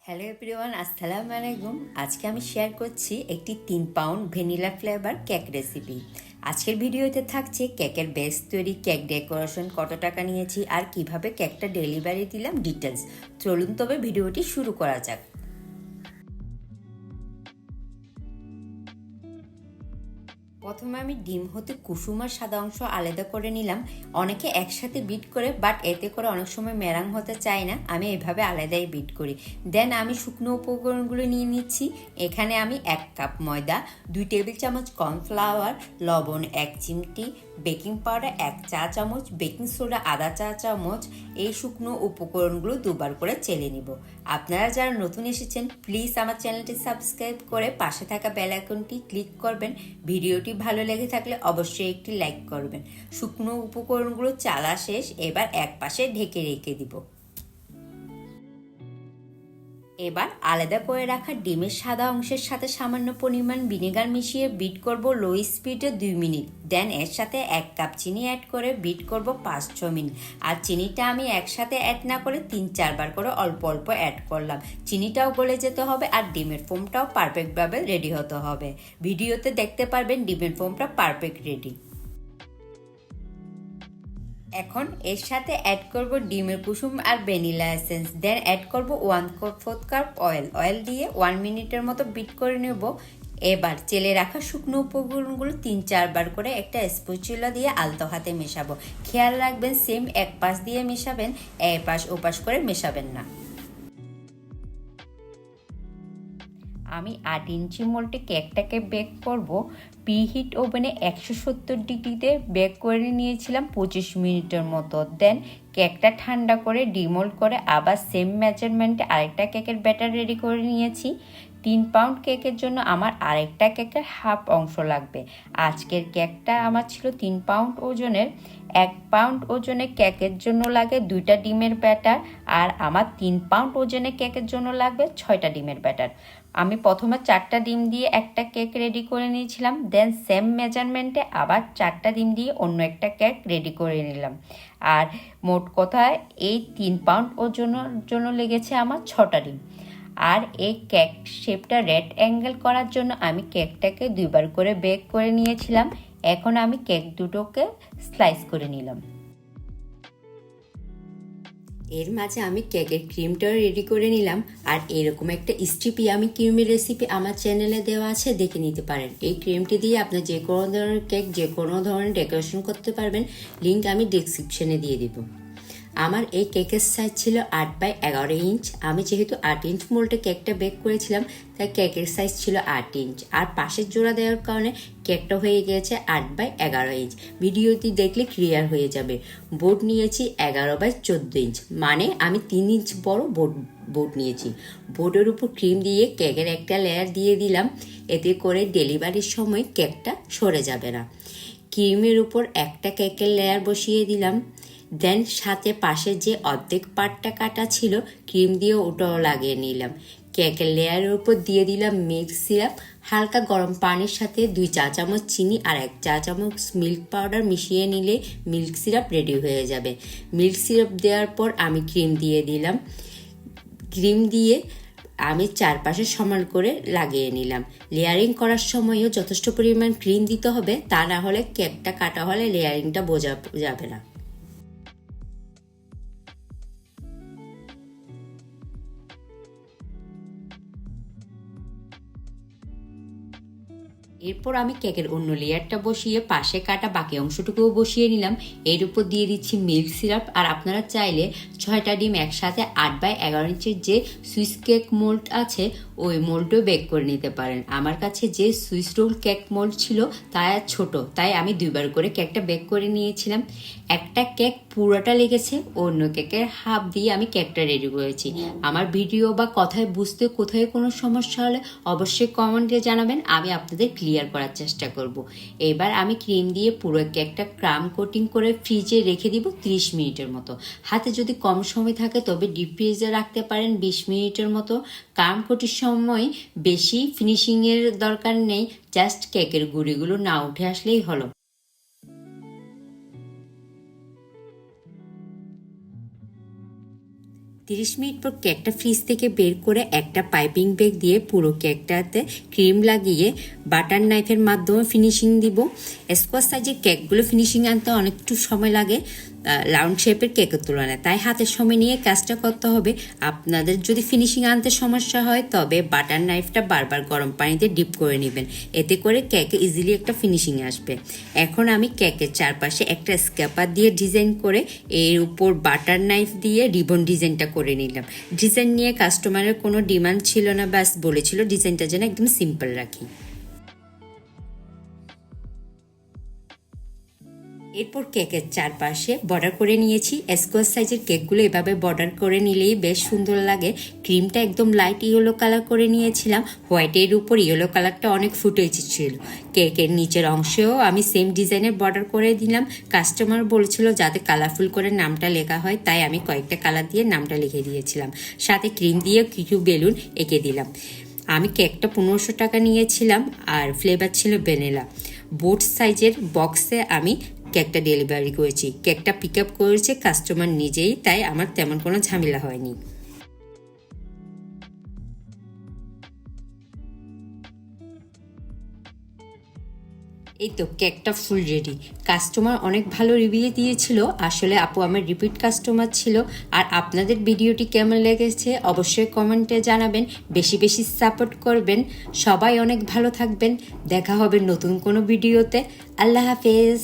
Hello everyone, আসসালামু আলাইকুম। আজকে আমি শেয়ার করছি একটি 3 pound vanilla flavour cake recipe. আজকের ভিডিওতে থাকছে কেকের বেস তৈরি, কেক ডেকোরেশন, কত টাকা নিয়েছি আর কিভাবে কেকটা ডেলিভারি দিলাম ডিটেলস। চলুন তবে ভিডিওটি শুরু করা যাক। প্রথমে আমি ডিম হতে কুসুম আর সাদা অংশ আলাদা করে নিলাম। অনেকে একসাথে বিট করে, বাট এতে করে অনেক সময় মেরাং হতে চায় না, আমি এভাবে আলাদাই বিট করি। দেন আমি শুকনো উপকরণগুলো নিয়ে নিচ্ছি। এখানে আমি 1 কাপ ময়দা, 2 টেবিল চামচ কর্নফ্লাওয়ার, লবণ 1 চিমটি, বেকিং পাউডার 1 চা চামচ, বেকিং সোডা আধা চা চামচ। এই শুকনো উপকরণগুলো দুবার করে চেলে নিব। আপনারা যারা নতুন এসেছেন প্লিজ আমার চ্যানেলটি সাবস্ক্রাইব করে পাশে থাকা বেল আইকনটি ক্লিক করবেন। ভিডিওটি ভালো লেগে থাকলে অবশ্যই একটি লাইক করবেন। শুকনো উপকরণগুলো চালা শেষ, এবার এক পাশে ঢেকে রেখে দিব। এবার আলাদা করে রাখা ডিমের সাদা অংশের সাথে সামান্য পরিমাণ ভিনেগার মিশিয়ে বিট করব লো স্পিডে 2 মিনিট। দেন এর সাথে 1 কাপ চিনি অ্যাড করে বিট করব 5-6 মিনিট। আর চিনিটা আমি একসাথে অ্যাড না করে 3-4 বার করে অল্প অল্প অ্যাড করলাম। চিনিটাও গলে যেতে হবে আর ডিমের ফোমটাও পারফেক্টভাবে রেডি হতে হবে। ভিডিওতে দেখতে পারবেন ডিমের ফোমটা পারফেক্ট রেডি। এখন এর সাথে অ্যাড করব ডিমের কুসুম আর ভ্যানিলা এসেন্স। দেন অ্যাড করব 1/4 কাপ অয়েল দিয়ে 1 মিনিটের মতো বিট করে নেব। এবার চেলে রাখা শুকনো উপকরণগুলো 3-4 বার করে একটা স্প্যাচুলা দিয়ে আলতো হাতে মেশাবো। খেয়াল রাখবেন সেম এক পাশ দিয়ে মেশাবেন, এপাশ ওপাশ করে মেশাবেন না। আমি 8 ইঞ্চি মোল্ডে কেকটাকে বেক করব। প্রিহিট ওভেনে 170 ডিগ্রিতে বেক করে নিয়েছিলাম 25 মিনিটের মতো। দেন কেকটা ঠান্ডা করে ডিমোল্ড করে আবার সেম মেজারমেন্টে আরেকটা কেকের ব্যাটার রেডি করে নিয়েছি। 3 পাউন্ড কেকের জন্য আমার আরেকটা কেকের হাফ অংশ লাগবে। আজকের কেকটা আমার ছিল 3 পাউন্ড ওজনের। 1 পাউন্ড ওজনের কেকের জন্য লাগে 2টা ডিমের ব্যাটার, আর আমার 3 পাউন্ড ওজনের কেকের জন্য লাগবে 6টা ডিমের ব্যাটার। আমি প্রথমে 4টা ডিম দিয়ে একটা কেক রেডি করে নিয়েছিলাম। দেন সেম মেজারমেন্টে আবার 4টা ডিম দিয়ে অন্য একটা কেক রেডি করে নিলাম। আর মোট কথায় এই 3 পাউন্ড ওজনের জন্য লেগেছে আমার 6টা ডিম। আর এই কেক শেপটা রেড অ্যাঙ্গেল করার জন্য আমি কেকটাকে 2বার করে বেক করে নিয়েছিলাম। এখন আমি কেক দুটোকে স্লাইস করে নিলাম। এর মাঝে আমি কেকের ক্রিমটাও রেডি করে নিলাম। আর এরকম একটা স্ট্রিপি আমি ক্রিমের রেসিপি আমার চ্যানেলে দেওয়া আছে, দেখে নিতে পারেন। এই ক্রিমটি দিয়ে আপনি যে কোনো ধরনের কেক যে কোনো ধরনের ডেকোরেশন করতে পারবেন। লিঙ্ক আমি ডেসক্রিপশনে দিয়ে দিব। আমার এই কেকের সাইজ ছিল 8/11 ইঞ্চ। আমি যেহেতু 8 ইঞ্চ মোল্ডে কেকটা বেক করেছিলাম, তাই কেকের সাইজ ছিল 8 ইঞ্চ। আর পাশের জোড়া দেওয়ার কারণে কেকটা হয়ে গিয়েছে 8/11 ইঞ্চ। ভিডিওটি দেখলে ক্লিয়ার হয়ে যাবে। বোর্ড নিয়েছি 11/14 ইঞ্চ, মানে আমি 3 ইঞ্চ বড় বোর্ড নিয়েছি। বোর্ডের উপর ক্রিম দিয়ে কেকের একটা লেয়ার দিয়ে দিলাম, এতে করে ডেলিভারির সময় কেকটা সরে যাবে না। ক্রিমের উপর একটা কেকের লেয়ার বসিয়ে দিলাম। দেন সাথে পাশে যে অর্ধেক পার্টটা কাটা ছিল ক্রিম দিয়ে ওটাও লাগিয়ে নিলাম। কেকের লেয়ারের উপর দিয়ে দিলাম মিল্ক সিরাপ। হালকা গরম পানির সাথে 2 চা চামচ চিনি আর 1 চা চামচ মিল্ক পাউডার মিশিয়ে নিলে মিল্ক সিরাপ রেডি হয়ে যাবে। মিল্ক সিরাপ দেওয়ার পর আমি ক্রিম দিয়ে দিলাম। ক্রিম দিয়ে আমি চারপাশে সমান করে লাগিয়ে নিলাম। লেয়ারিং করার সময়ও যথেষ্ট পরিমাণ ক্রিম দিতে হবে, তা না হলে কেকটা কাটা হলে লেয়ারিংটা বোঝা যাবে না। এরপর আমি কেকের অন্য লেয়ারটা বসিয়ে পাশে কাটা বাকি অংশটুকুও বসিয়ে নিলাম। এর উপর দিয়ে দিচ্ছি মিল্ক সিরাপ। আর আপনারা চাইলে 6টা ডিম একসাথে 8/11 ইঞ্চের যে সুইস কেক মোল্ড আছে ওই মোল্ডও বেক করে নিতে পারেন। আমার কাছে যে সুইস রোল কেক মোল্ড ছিল তা ছোট, তাই আমি 2বার করে কেকটা বেক করে নিয়েছিলাম। একটা কেক পুরোটা লেগেছে, অন্য কেকের হাফ দিয়ে আমি কেকটা রেডি করেছি। আমার ভিডিও বা কথায় বুঝতে কোথায় কোনো সমস্যা হলে অবশ্যই কমেন্টে জানাবেন, আমি আপনাদের ক্লিয়ার করার চেষ্টা করব। এবার আমি ক্রিম দিয়ে পুরো কেকটা ক্রাম কোটিং করে ফ্রিজে রেখে দিব 30 মিনিটের মতো। হাতে যদি কম সময় থাকে তবে ডিপ ফ্রিজে রাখতে পারেন 20 মিনিটের মতো। ক্রাম কোটির সময় বেশি ফিনিশিংয়ের দরকার নেই, জাস্ট কেকের গুঁড়িগুলো না উঠে আসলেই হলো। 30 মিনিট পর কেকটা ফ্রিজ থেকে বের করে একটা পাইপিং ব্যাগ দিয়ে পুরো কেকটাতে ক্রিম লাগিয়ে বাটার নাইফের মাধ্যমে ফিনিশিং দিব। স্কোয়াশ সাইজের কেকগুলো ফিনিশিং আনতে অনেকটু সময় লাগে রাউন্ড শেপের কেকের তুলনায়, তাই হাতের সময় নিয়ে কাজটা করতে হবে। আপনাদের যদি ফিনিশিং আনতে সমস্যা হয় তবে বাটার নাইফটা বারবার গরম পানিতে ডিপ করে নেবেন, এতে করে কেকে ইজিলি একটা ফিনিশিং আসবে। এখন আমি কেকের চারপাশে একটা স্ক্যাপার দিয়ে ডিজাইন করে এর উপর বাটার নাইফ দিয়ে রিবন ডিজাইনটা করে নিলাম। ডিজাইন নিয়ে কাস্টমারের কোনো ডিমান্ড ছিল না, ব্যাস বলেছিল ডিজাইনটা যেন একদম সিম্পল রাখি। এরপর কেকের চারপাশে বর্ডার করে নিয়েছি। স্কোয়ার সাইজের কেকগুলো এভাবে বর্ডার করে নিলেই বেশ সুন্দর লাগে। ক্রিমটা একদম লাইট ইয়েলো কালার করে নিয়েছিলাম, হোয়াইটের উপর ইয়েলো কালারটা অনেক ফুটে এসেছিল। কেকের নিচের অংশেও আমি সেম ডিজাইনের বর্ডার করে দিলাম। কাস্টমার বলছিল যাতে কালারফুল করে নামটা লেখা হয়, তাই আমি কয়েকটা কালার দিয়ে নামটা লিখে দিয়েছিলাম, সাথে ক্রিম দিয়ে কিছু বেলুন এঁকে দিলাম। আমি কেকটা 1500 টাকা নিয়েছিলাম আর ফ্লেভার ছিল ভ্যানিলা। বোট সাইজের বক্সে আমি কেকটা ডেলিভারি করেছি। কেকটা পিক আপ করেছে কাস্টমার নিজেই, তাই আমার তেমন কোনো ঝামেলা হয়নি। এই তো কেকটা ফুল রেডি। কাস্টমার অনেক ভালো রিভিউ দিয়েছিল, আসলে আপু আমার রিপিট কাস্টমার ছিল। আর আপনাদের ভিডিওটি কেমন লেগেছে অবশ্যই কমেন্টে জানাবেন, বেশি বেশি সাপোর্ট করবেন। সবাই অনেক ভালো থাকবেন, দেখা হবে নতুন কোনো ভিডিওতে। আল্লাহ হাফেজ।